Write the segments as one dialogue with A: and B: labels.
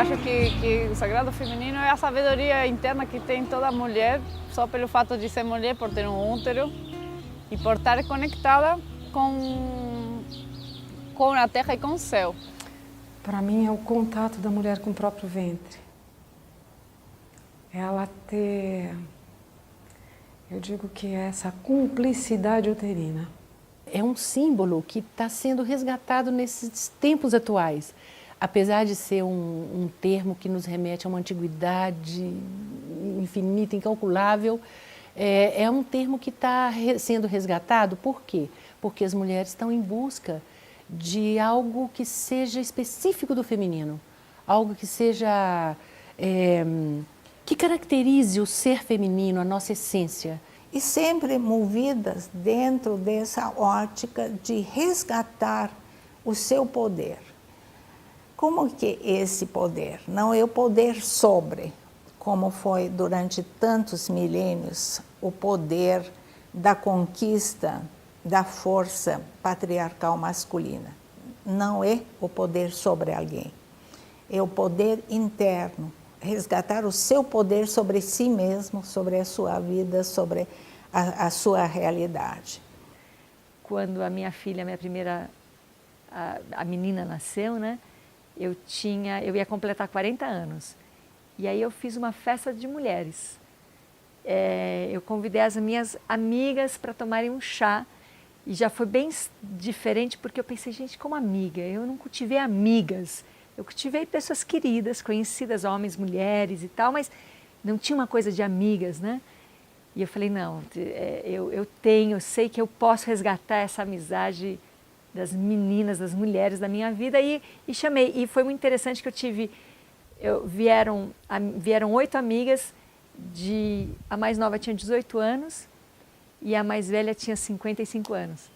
A: acho que o sagrado feminino é a sabedoria interna que tem toda mulher, só pelo fato de ser mulher, por ter um útero e por estar conectada com a terra e com o céu.
B: Para mim é o contato da mulher com o próprio ventre. Ela ter, eu digo que é essa cumplicidade uterina.
C: É um símbolo que está sendo resgatado nesses tempos atuais. Apesar de ser um termo que nos remete a uma antiguidade infinita, incalculável, é um termo que está sendo resgatado. Por quê? Porque as mulheres estão em busca de algo que seja específico do feminino, algo que seja, que caracterize o ser feminino, a nossa essência.
D: E sempre movidas dentro dessa ótica de resgatar o seu poder. Como que esse poder? Não é o poder sobre, como foi durante tantos milênios, o poder da conquista da força patriarcal masculina. Não é o poder sobre alguém, é o poder interno, resgatar o seu poder sobre si mesmo, sobre a sua vida, sobre a sua realidade.
E: Quando a minha filha, minha primeira, a menina nasceu, né? Eu ia completar 40 anos. E aí eu fiz uma festa de mulheres. Eu convidei as minhas amigas para tomarem um chá. E já foi bem diferente, porque eu pensei, gente, como amiga, eu não cultivei amigas. Eu cultivei pessoas queridas, conhecidas, homens, mulheres e tal, mas não tinha uma coisa de amigas, né? E eu falei, não, eu sei que eu posso resgatar essa amizade das meninas, das mulheres da minha vida, e chamei. E foi muito interessante que vieram 8 amigas, a mais nova tinha 18 anos, e a mais velha tinha 55 anos.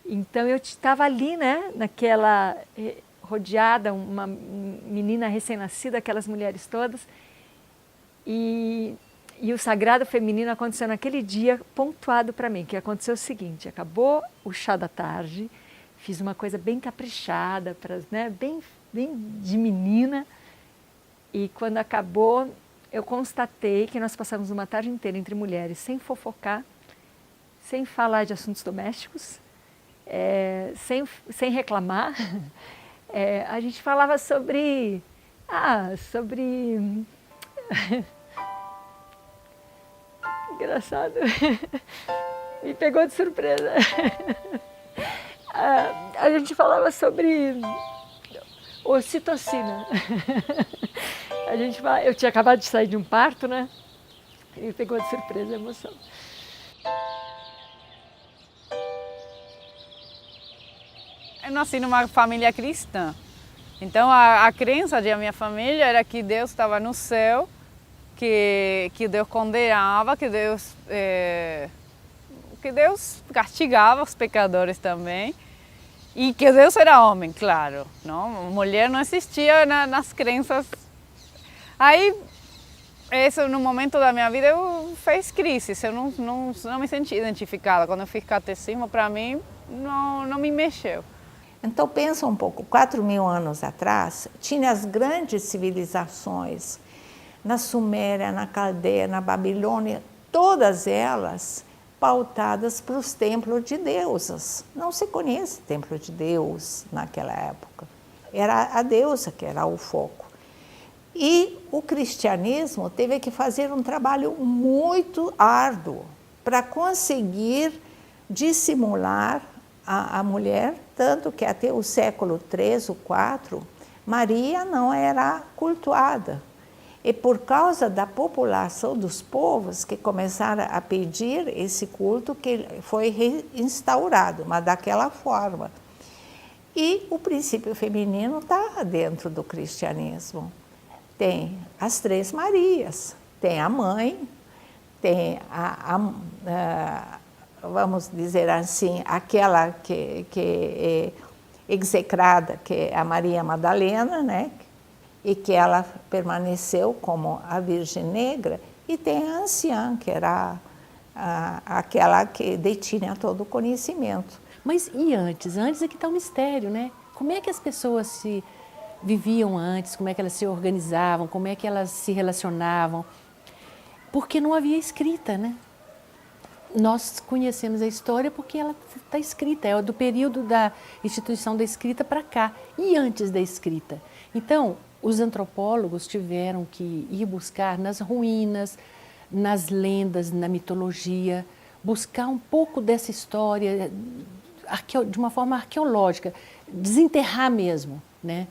E: Então eu estava ali, né, naquela rodeada, uma menina recém-nascida, aquelas mulheres todas, e o sagrado feminino aconteceu naquele dia pontuado para mim, que aconteceu o seguinte: acabou o chá da tarde, fiz uma coisa bem caprichada, né, bem de menina, e quando acabou, eu constatei que nós passamos uma tarde inteira entre mulheres, sem fofocar, sem falar de assuntos domésticos, sem reclamar. A gente falava sobre... Engraçado. Me pegou de surpresa. A gente falava sobre ocitocina. Eu tinha acabado de sair de um parto, né? E me pegou de surpresa a emoção.
A: Eu nasci numa família cristã, então a crença da minha família era que Deus estava no céu, que Deus condenava, que Deus castigava os pecadores também, e que Deus era homem, claro, não? Mulher não existia nas crenças. Aí, no momento da minha vida, fez crise, eu não me senti identificada. Quando eu fiz catecismo, para mim, não me mexeu.
D: Então pensa um pouco, 4.000 anos atrás, tinha as grandes civilizações, na Suméria, na Caldeia, na Babilônia, todas elas pautadas para os templos de deusas. Não se conhece templo de Deus naquela época, era a deusa que era o foco. E o cristianismo teve que fazer um trabalho muito árduo para conseguir dissimular a mulher, tanto que até o século III ou IV, Maria não era cultuada. E por causa da população dos povos que começaram a pedir esse culto, que foi reinstaurado, mas daquela forma. E o princípio feminino está dentro do cristianismo. Tem as 3 Marias, tem a mãe, tem vamos dizer assim, aquela que é execrada, que é a Maria Madalena, né? E que ela permaneceu como a Virgem Negra, e tem a anciã, que era aquela que detinha todo o conhecimento.
C: Mas e antes? Antes é que está o mistério, né? Como é que as pessoas viviam antes, como é que elas se organizavam, como é que elas se relacionavam, porque não havia escrita, né? Nós conhecemos a história porque ela está escrita, é do período da instituição da escrita para cá e antes da escrita. Então, os antropólogos tiveram que ir buscar nas ruínas, nas lendas, na mitologia, buscar um pouco dessa história de uma forma arqueológica, desenterrar mesmo, né?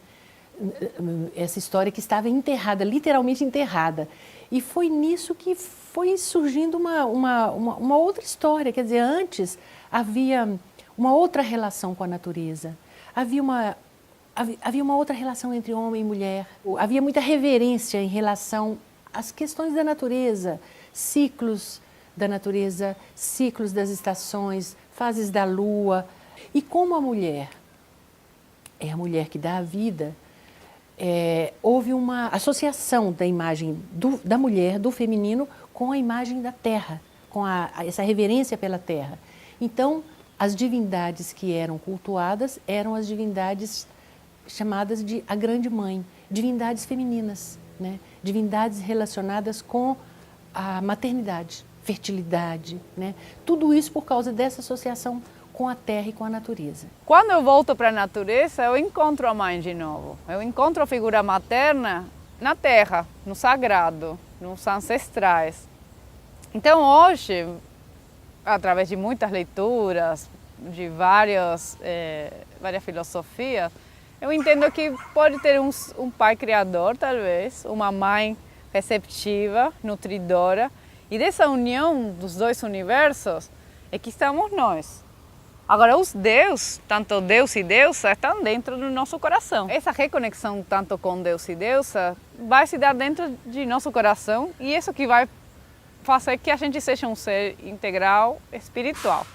C: Essa história que estava enterrada, literalmente enterrada. E foi nisso que foi surgindo uma outra história. Quer dizer, antes havia uma outra relação com a natureza, havia uma outra relação entre homem e mulher, havia muita reverência em relação às questões da natureza, ciclos da natureza, ciclos das estações, fases da lua. E como a mulher é a mulher que dá a vida, houve uma associação da imagem da mulher, do feminino, com a imagem da terra, com essa reverência pela terra. Então, as divindades que eram cultuadas eram as divindades chamadas de a Grande Mãe, divindades femininas, né? Divindades relacionadas com a maternidade, fertilidade, né? Tudo isso por causa dessa associação com a terra e com a natureza.
A: Quando eu volto para a natureza, eu encontro a mãe de novo. Eu encontro a figura materna na terra, no sagrado, nos ancestrais. Então hoje, através de muitas leituras, de várias filosofias, eu entendo que pode ter um pai criador, talvez, uma mãe receptiva, nutridora, e dessa união dos dois universos é que estamos nós. Agora, os deuses, tanto Deus e deusa, estão dentro do nosso coração. Essa reconexão tanto com Deus e deusa vai se dar dentro de nosso coração e isso que vai fazer que a gente seja um ser integral espiritual.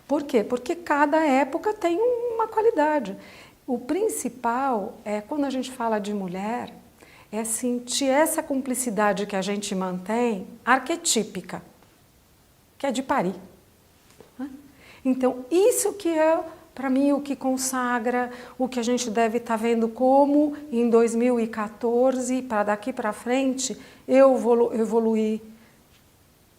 B: Por quê? Porque cada época tem uma qualidade. O principal é, quando a gente fala de mulher, é sentir essa cumplicidade que a gente mantém, arquetípica, que é de parir. Então, isso que é, para mim, o que consagra, o que a gente deve estar vendo como, em 2014, para daqui para frente, eu evoluir,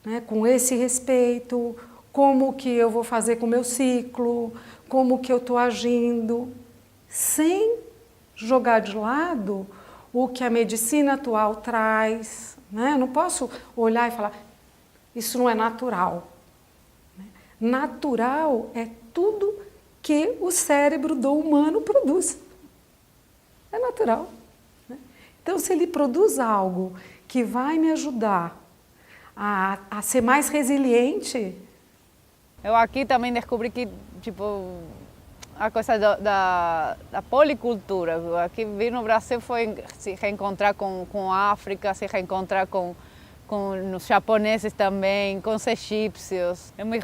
B: né, com esse respeito, como que eu vou fazer com o meu ciclo, como que eu estou agindo, sem jogar de lado o que a medicina atual traz, né? Eu não posso olhar e falar, isso não é natural. Natural é tudo que o cérebro do humano produz. É natural. Né? Então, se ele produz algo que vai me ajudar a ser mais resiliente...
A: Eu aqui também descobri que, tipo, a coisa da policultura. Aqui vir no Brasil foi se reencontrar com a África, se reencontrar com os japoneses também, com os egípcios. Eu me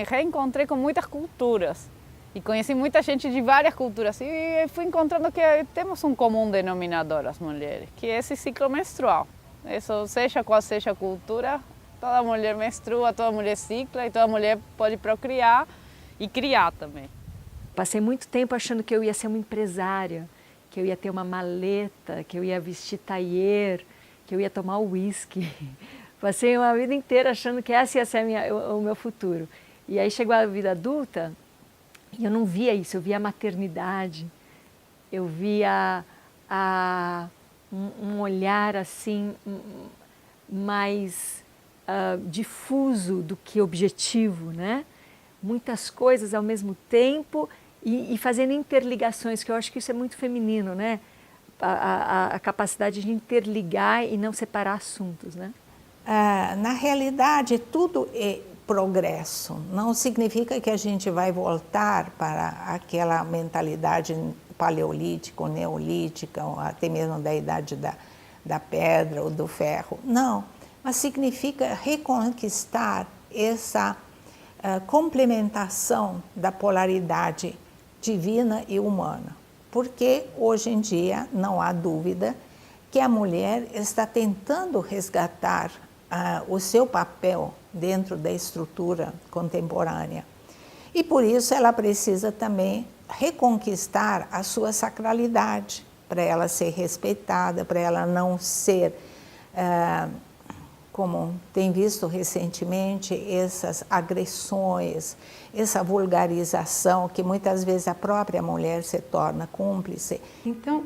A: reencontrei com muitas culturas e conheci muita gente de várias culturas e fui encontrando que temos um comum denominador, as mulheres, que é esse ciclo menstrual. Isso, seja qual seja a cultura, toda mulher menstrua, toda mulher cicla e toda mulher pode procriar e criar também.
E: Passei muito tempo achando que eu ia ser uma empresária, que eu ia ter uma maleta, que eu ia vestir tailleur, que eu ia tomar uísque. Passei uma vida inteira achando que essa ia ser o meu futuro. E aí chegou a vida adulta e eu não via isso, eu via a maternidade, eu via um olhar assim mais difuso do que objetivo, né? Muitas coisas ao mesmo tempo e fazendo interligações, que eu acho que isso é muito feminino, né? A capacidade de interligar e não separar assuntos, né?
D: Na realidade, tudo é progresso. Não significa que a gente vai voltar para aquela mentalidade paleolítica ou neolítica, ou até mesmo da idade da pedra ou do ferro. Não, mas significa reconquistar essa complementação da polaridade divina e humana. Porque hoje em dia não há dúvida que a mulher está tentando resgatar o seu papel dentro da estrutura contemporânea. E por isso ela precisa também reconquistar a sua sacralidade, para ela ser respeitada, para ela não ser, como tem visto recentemente, essas agressões, essa vulgarização que muitas vezes a própria mulher se torna cúmplice.
B: Então,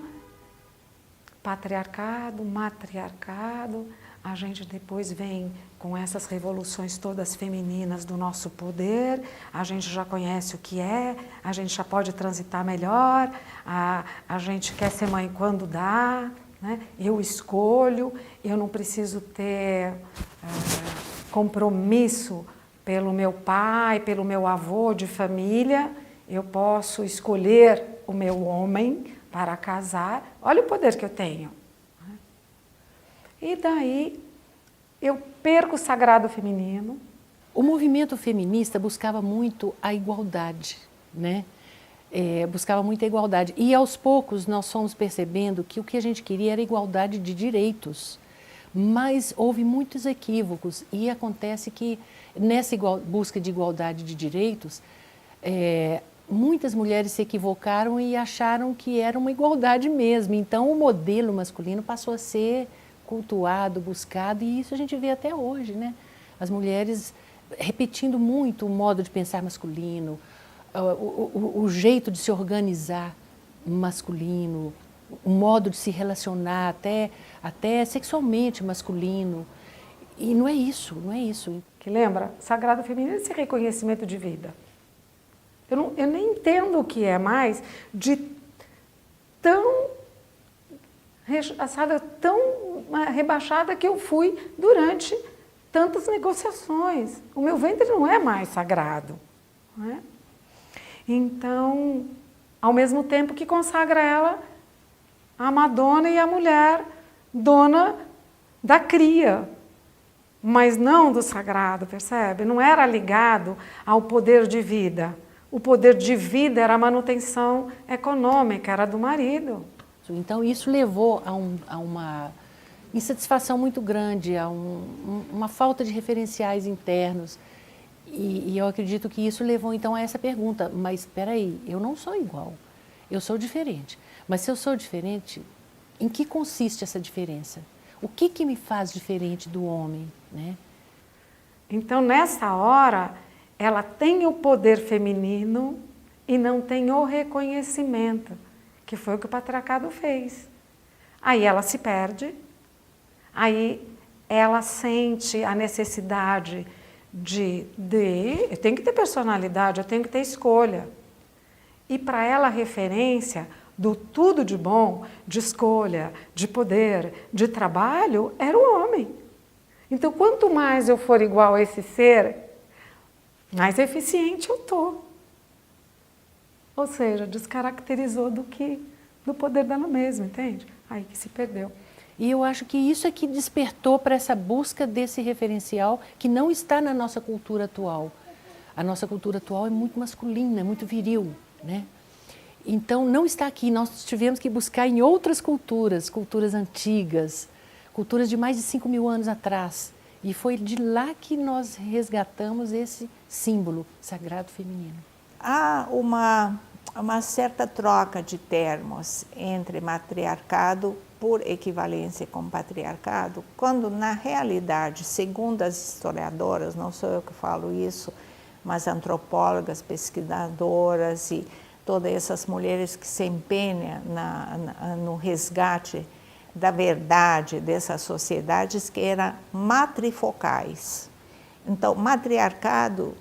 B: patriarcado, matriarcado, a gente depois vem com essas revoluções todas femininas do nosso poder, a gente já conhece o que é, a gente já pode transitar melhor, a gente quer ser mãe quando dá, né? Eu escolho, eu não preciso ter compromisso pelo meu pai, pelo meu avô de família, eu posso escolher o meu homem para casar. Olha o poder que eu tenho. E daí eu perco o sagrado feminino.
C: O movimento feminista buscava muito a igualdade, né? Buscava muito a igualdade. E aos poucos nós fomos percebendo que o que a gente queria era igualdade de direitos. Mas houve muitos equívocos e acontece que nessa busca de igualdade de direitos, muitas mulheres se equivocaram e acharam que era uma igualdade mesmo. Então o modelo masculino passou a ser cultuado, buscado, e isso a gente vê até hoje, né? As mulheres repetindo muito o modo de pensar masculino, o jeito de se organizar masculino, o modo de se relacionar até sexualmente masculino. E não é isso, não é isso.
B: Que lembra? Sagrado feminino é esse reconhecimento de vida. Eu nem entendo o que é mais de tão rebaixada que eu fui durante tantas negociações. O meu ventre não é mais sagrado. Não é? Então, ao mesmo tempo que consagra ela a Madonna e a mulher dona da cria, mas não do sagrado, percebe? Não era ligado ao poder de vida. O poder de vida era a manutenção econômica, era do marido.
C: Então isso levou a uma insatisfação muito grande, a uma falta de referenciais internos. E eu acredito que isso levou então a essa pergunta, mas espera aí, eu não sou igual, eu sou diferente. Mas se eu sou diferente, em que consiste essa diferença? O que me faz diferente do homem, né?
B: Então nessa hora, ela tem o poder feminino e não tem o reconhecimento, que foi o que o patriarcado fez. Aí ela se perde, aí ela sente a necessidade eu tenho que ter personalidade, eu tenho que ter escolha. E para ela a referência do tudo de bom, de escolha, de poder, de trabalho, era o homem. Então quanto mais eu for igual a esse ser, mais eficiente eu estou. Ou seja, descaracterizou do poder dela mesma, entende? Aí que se perdeu.
C: E eu acho que isso é que despertou para essa busca desse referencial que não está na nossa cultura atual. A nossa cultura atual é muito masculina, é muito viril, né? Então não está aqui, nós tivemos que buscar em outras culturas, culturas antigas, culturas de mais de 5.000 anos atrás. E foi de lá que nós resgatamos esse símbolo sagrado feminino.
D: Há uma certa troca de termos entre matriarcado por equivalência com patriarcado, quando na realidade, segundo as historiadoras, não sou eu que falo isso, mas antropólogas, pesquisadoras e todas essas mulheres que se empenham no resgate da verdade dessas sociedades que eram matrifocais. Então, matriarcado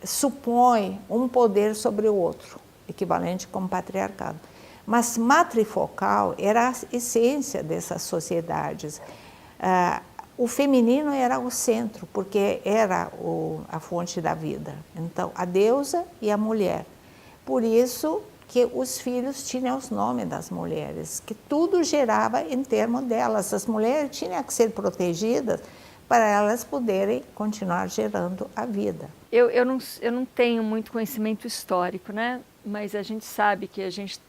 D: supõe um poder sobre o outro, equivalente com patriarcado. Mas matrifocal era a essência dessas sociedades. O feminino era o centro, porque era a fonte da vida. Então, a deusa e a mulher. Por isso que os filhos tinham os nomes das mulheres, que tudo gerava em termos delas. As mulheres tinham que ser protegidas para elas poderem continuar gerando a vida.
E: Eu não tenho muito conhecimento histórico, né? Mas a gente sabe que a gente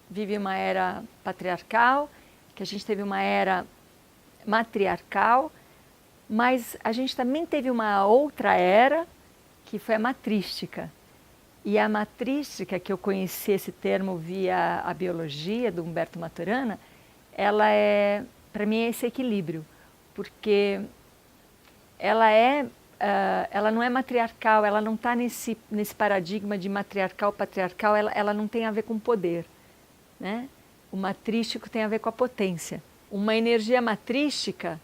E: vive uma era patriarcal, que a gente teve uma era matriarcal, mas a gente também teve uma outra era, que foi a matrística. E a matrística, que eu conheci esse termo via a biologia do Humberto Maturana, ela para mim é esse equilíbrio, porque ela não é matriarcal, ela não está nesse paradigma de matriarcal, patriarcal, ela não tem a ver com poder, né? O matrístico tem a ver com a potência. Uma energia matrística,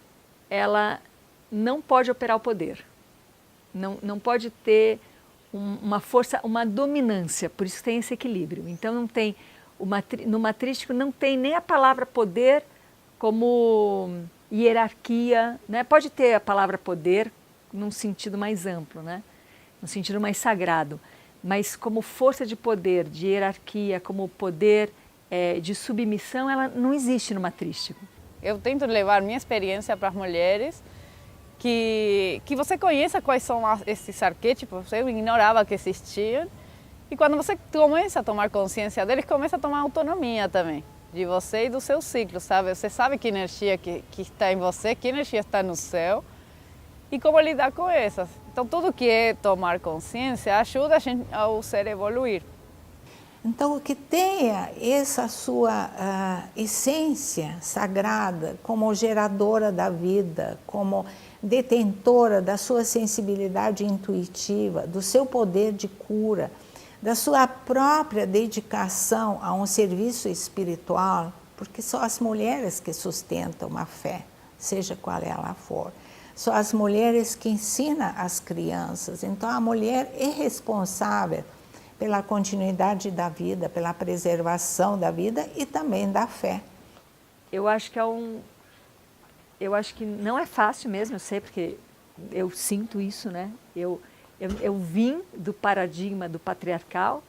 E: ela não pode operar o poder, não pode ter uma força, uma dominância, por isso tem esse equilíbrio. Então não tem, no matrístico não tem nem a palavra poder como hierarquia, né? Pode ter a palavra poder num sentido mais amplo, né? Num sentido mais sagrado, mas como força de poder, de hierarquia, como poder de submissão, ela não existe no matrístico.
A: Eu tento levar minha experiência para as mulheres, que você conheça quais são esses arquétipos, eu ignorava que existiam, e quando você começa a tomar consciência deles, começa a tomar autonomia também, de você e do seu ciclo, sabe? Você sabe que energia que está em você, que energia está no céu, e como lidar com essas. Então tudo que é tomar consciência ajuda a gente ao ser evoluir.
D: Então, que tenha essa sua essência sagrada como geradora da vida, como detentora da sua sensibilidade intuitiva, do seu poder de cura, da sua própria dedicação a um serviço espiritual, porque são as mulheres que sustentam a fé, seja qual ela for. São as mulheres que ensinam as crianças. Então, a mulher é responsável pela continuidade da vida, pela preservação da vida e também da fé.
E: Eu acho que eu acho que não é fácil mesmo, eu sei, porque eu sinto isso, né? Eu vim do paradigma do patriarcal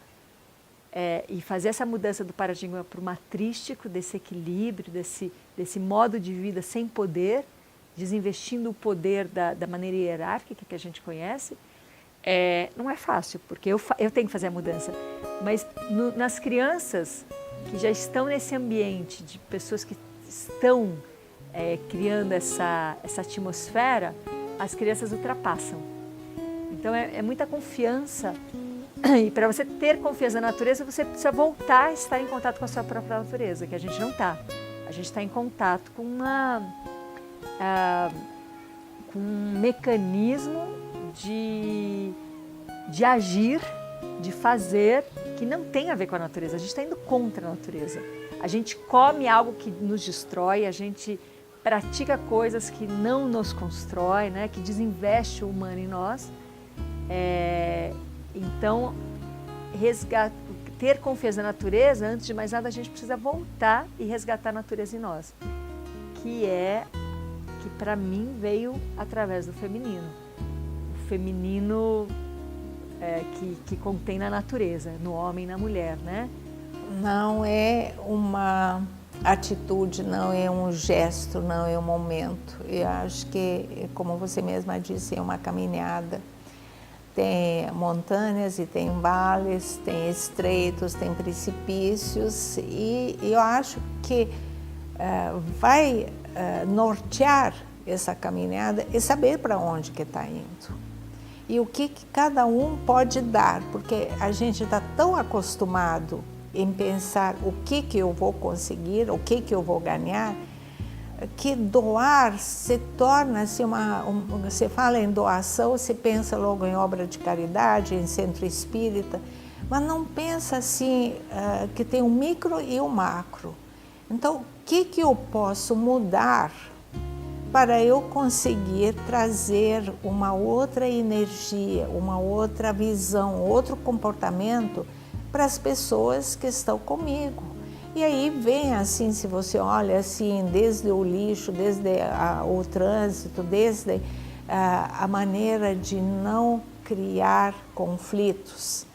E: e fazer essa mudança do paradigma para o matrístico, desse equilíbrio, desse modo de vida sem poder, desinvestindo o poder da maneira hierárquica que a gente conhece. Não é fácil, porque eu tenho que fazer a mudança, mas nas crianças que já estão nesse ambiente de pessoas que estão criando essa atmosfera, as crianças ultrapassam. Então é muita confiança, e para você ter confiança na natureza, você precisa voltar a estar em contato com a sua própria natureza, que a gente não está. A gente está em contato com com um mecanismo de agir, de fazer, que não tem a ver com a natureza. A gente está indo contra a natureza. A gente come algo que nos destrói, a gente pratica coisas que não nos constrói, né? Que desinveste o humano em nós. Então, ter confiança na natureza, antes de mais nada, a gente precisa voltar e resgatar a natureza em nós, que para mim veio através do feminino. Feminino que contém na natureza, no homem e na mulher, né?
D: Não é uma atitude, não é um gesto, não é um momento. Eu acho que, como você mesma disse, é uma caminhada. Tem montanhas e tem vales, tem estreitos, tem precipícios, e eu acho que vai nortear essa caminhada e saber para onde que está indo. E o que cada um pode dar, porque a gente está tão acostumado em pensar o que eu vou conseguir, o que eu vou ganhar, que doar se torna-se você fala em doação, você pensa logo em obra de caridade, em centro espírita, mas não pensa assim que tem um micro e um macro. Então, o que eu posso mudar para eu conseguir trazer uma outra energia, uma outra visão, outro comportamento para as pessoas que estão comigo. E aí vem assim, se você olha assim, desde o lixo, desde o trânsito, desde a maneira de não criar conflitos.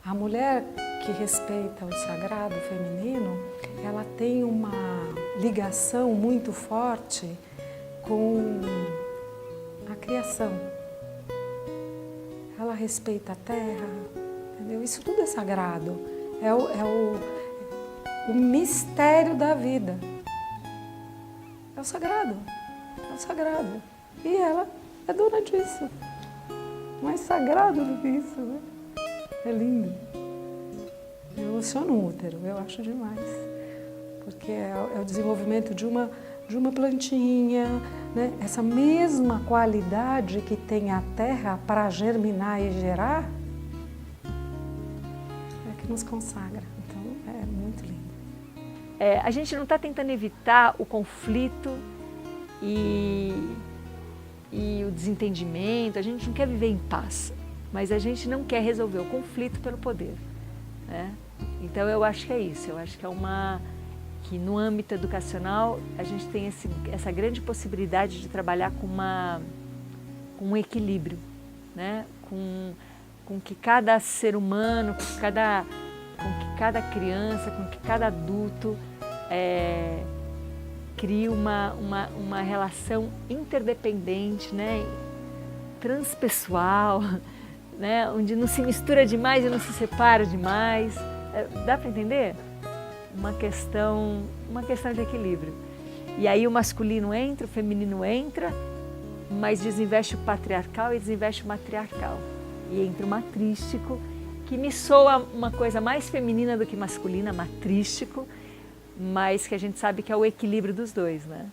B: A mulher que respeita o sagrado feminino, ela tem uma ligação muito forte com a criação. Ela respeita a terra, entendeu? Isso tudo é sagrado. É o mistério da vida. É o sagrado. É o sagrado. E ela é dona disso. Mais sagrado do que isso, né? É lindo. Eu emociono o útero, eu acho demais. Porque é o desenvolvimento de uma plantinha, né? Essa mesma qualidade que tem a terra para germinar e gerar, é que nos consagra. Então, é muito lindo.
E: A gente não está tentando evitar o conflito e o desentendimento, a gente não quer viver em paz, mas a gente não quer resolver o conflito pelo poder, né? Então eu acho que é isso, eu acho que que no âmbito educacional a gente tem essa grande possibilidade de trabalhar com um equilíbrio, né? Com que cada ser humano, com que cada criança, com que cada adulto crie uma relação interdependente, né? Transpessoal, né? Onde não se mistura demais e não se separa demais. Dá para entender? Uma questão de equilíbrio. E aí o masculino entra, o feminino entra, mas desinveste o patriarcal e desinveste o matriarcal. E entra o matrístico, que me soa uma coisa mais feminina do que masculina, matrístico, mas que a gente sabe que é o equilíbrio dos dois, né?